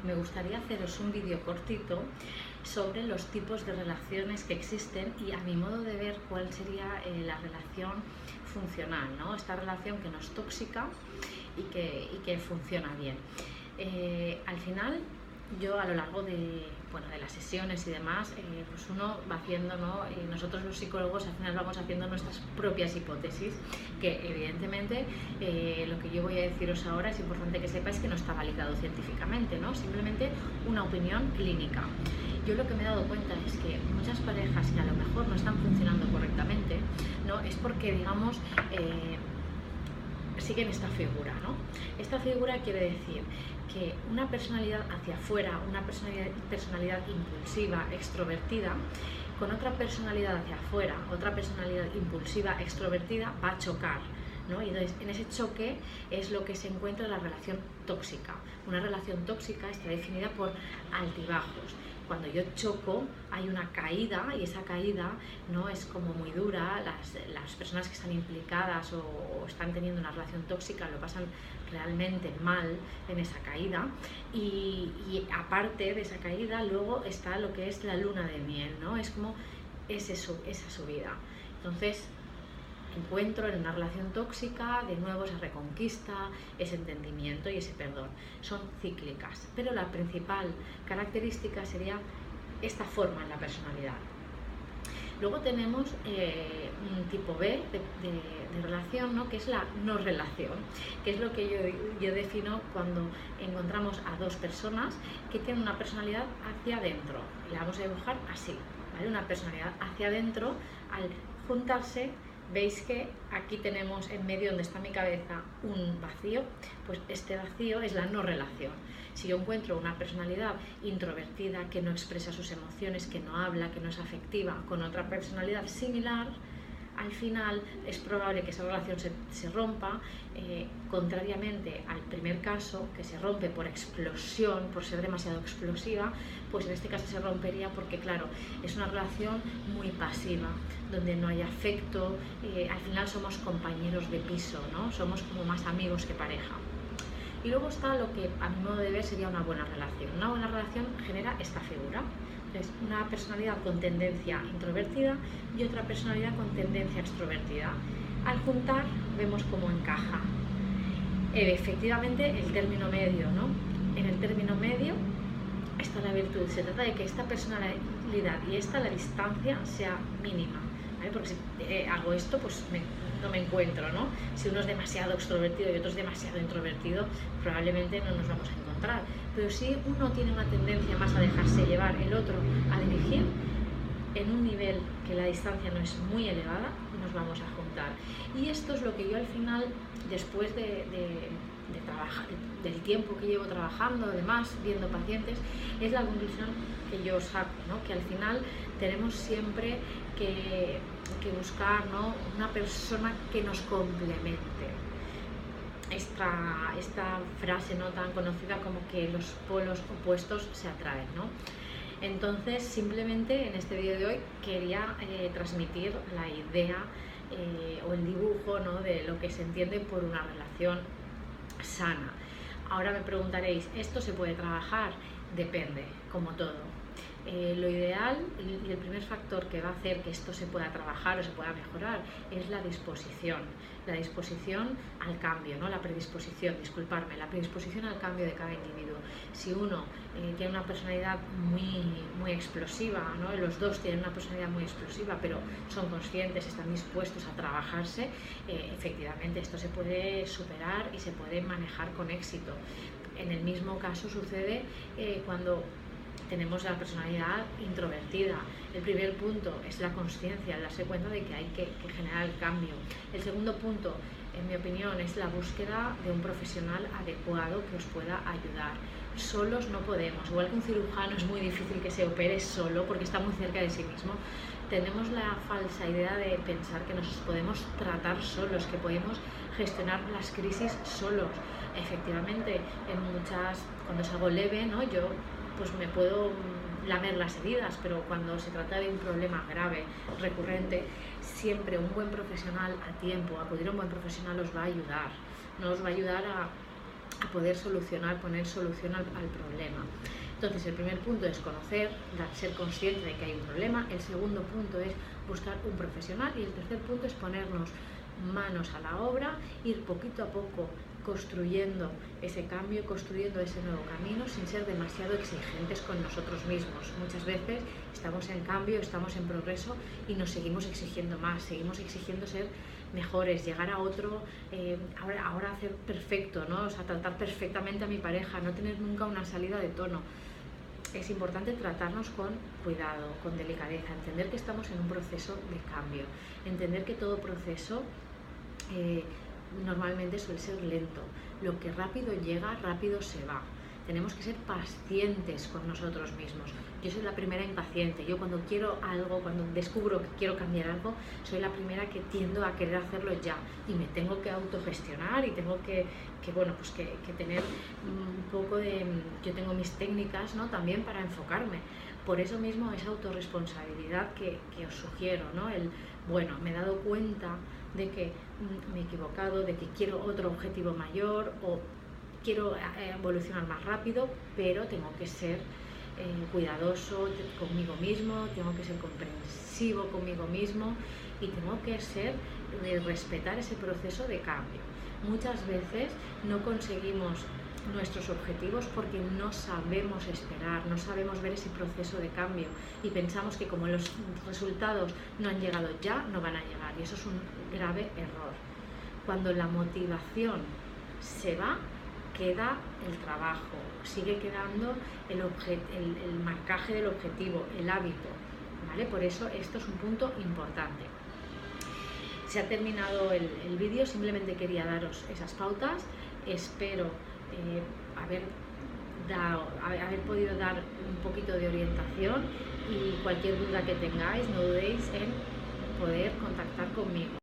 me gustaría haceros un vídeo cortito sobre los tipos de relaciones que existen y, a mi modo de ver, cuál sería la relación funcional, ¿no? Esta relación que no es tóxica y que funciona bien. Al final, yo a lo largo de las sesiones y demás, pues uno va haciendo, ¿no? Y nosotros los psicólogos al final vamos haciendo nuestras propias hipótesis, que evidentemente lo que yo voy a deciros ahora es importante que sepáis que no está validado científicamente, ¿no? Simplemente una opinión clínica. Yo lo que me he dado cuenta es que muchas parejas que a lo mejor no están funcionando correctamente, ¿no? Es porque, digamos, siguen esta figura, ¿no? Esta figura quiere decir que una personalidad hacia afuera, una personalidad impulsiva, extrovertida, con otra personalidad hacia afuera, otra personalidad impulsiva, extrovertida, va a chocar, ¿no? Y entonces, en ese choque es lo que se encuentra en la relación tóxica. Una relación tóxica está definida por altibajos. Cuando yo choco hay una caída y esa caída no es como muy dura. Las personas que están implicadas o están teniendo una relación tóxica lo pasan realmente mal en esa caída, y aparte de esa caída luego está lo que es la luna de miel, ¿no? Es como esa subida. Entonces, encuentro en una relación tóxica de nuevo esa reconquista, ese entendimiento y ese perdón. Son cíclicas, pero la principal característica sería esta forma en la personalidad. Luego tenemos un tipo B de relación, ¿no? Que es la no relación, que es lo que yo defino cuando encontramos a dos personas que tienen una personalidad hacia adentro. La vamos a dibujar así, ¿vale? Una personalidad hacia adentro. Al juntarse, veis que aquí tenemos en medio, donde está mi cabeza, un vacío. Pues este vacío es la no relación. Si yo encuentro una personalidad introvertida que no expresa sus emociones, que no habla, que no es afectiva, con otra personalidad similar, al final es probable que esa relación se rompa, contrariamente al primer caso, que se rompe por explosión, por ser demasiado explosiva. Pues en este caso se rompería porque, claro, es una relación muy pasiva, donde no hay afecto, al final somos compañeros de piso, ¿no? Somos como más amigos que pareja. Y luego está lo que, a mi modo de ver, sería una buena relación. Una buena relación genera esta figura. Entonces, una personalidad con tendencia introvertida y otra personalidad con tendencia extrovertida. Al juntar, vemos cómo encaja. Efectivamente, el término medio, ¿no? En el término medio está la virtud. Se trata de que esta personalidad y la distancia sea mínima, ¿vale? Porque si hago esto, pues no me encuentro, ¿no? Si uno es demasiado extrovertido y otro es demasiado introvertido, probablemente no nos vamos a encontrar. Pero si uno tiene una tendencia más a dejarse llevar, el otro a dirigir, en un nivel que la distancia no es muy elevada, nos vamos a juntar. Y esto es lo que yo al final, después de trabajar, del tiempo que llevo trabajando, además viendo pacientes, es la conclusión que yo saco, ¿no? Que al final tenemos siempre que buscar, ¿no? Una persona que nos complemente. Esta frase no tan conocida como que los polos opuestos se atraen, ¿no? Entonces, simplemente en este vídeo de hoy quería transmitir la idea o el dibujo, ¿no? De lo que se entiende por una relación sana. Ahora me preguntaréis, ¿esto se puede trabajar? Depende, como todo. Lo ideal y el primer factor que va a hacer que esto se pueda trabajar o se pueda mejorar es la disposición al cambio, ¿no? La predisposición al cambio de cada individuo. Si uno tiene una personalidad muy explosiva, ¿no? Los dos tienen una personalidad muy explosiva, pero son conscientes, están dispuestos a trabajarse, efectivamente esto se puede superar y se puede manejar con éxito. En el mismo caso sucede cuando tenemos la personalidad introvertida. El primer punto es la consciencia, el darse cuenta de que hay que generar el cambio. El segundo punto, en mi opinión, es la búsqueda de un profesional adecuado que os pueda ayudar. Solos no podemos, igual que un cirujano es muy difícil que se opere solo porque está muy cerca de sí mismo. Tenemos la falsa idea de pensar que nos podemos tratar solos, que podemos gestionar las crisis solos. Efectivamente, cuando es algo leve, ¿no? Yo pues me puedo lamer las heridas, pero cuando se trata de un problema grave, recurrente, siempre un buen profesional a tiempo, acudir a un buen profesional os va a ayudar, no os va a ayudar a a poder poner solución al problema. Entonces, el primer punto es conocer, ser consciente de que hay un problema. El segundo punto es buscar un profesional. Y el tercer punto es ponernos manos a la obra, ir poquito a poco construyendo ese cambio, construyendo ese nuevo camino, sin ser demasiado exigentes con nosotros mismos. Muchas veces estamos en cambio, estamos en progreso y nos seguimos exigiendo más, seguimos exigiendo ser mejores, llegar a otro, ahora hacer perfecto, ¿no? O sea, tratar perfectamente a mi pareja, no tener nunca una salida de tono. Es importante tratarnos con cuidado, con delicadeza, entender que estamos en un proceso de cambio, entender que todo proceso normalmente suele ser lento. Lo que rápido llega, rápido se va. Tenemos que ser pacientes con nosotros mismos. Yo soy la primera impaciente. Yo cuando quiero algo, cuando descubro que quiero cambiar algo, soy la primera que tiendo a querer hacerlo ya. Y me tengo que autogestionar y tengo que tener un poco de... Yo tengo mis técnicas, ¿no? También para enfocarme. Por eso mismo esa autorresponsabilidad que os sugiero, ¿no? Me he dado cuenta de que me he equivocado, de que quiero otro objetivo mayor o quiero evolucionar más rápido, pero tengo que ser cuidadoso conmigo mismo, tengo que ser comprensivo conmigo mismo y tengo que respetar ese proceso de cambio. Muchas veces no conseguimos nuestros objetivos porque no sabemos esperar, no sabemos ver ese proceso de cambio y pensamos que como los resultados no han llegado ya, no van a llegar, y eso es un grave error. Cuando la motivación se va, queda el trabajo, sigue quedando el marcaje del objetivo, el hábito, ¿vale? Por eso esto es un punto importante. Se ha terminado el vídeo, simplemente quería daros esas pautas. Espero haber podido dar un poquito de orientación, y cualquier duda que tengáis no dudéis en poder contactar conmigo.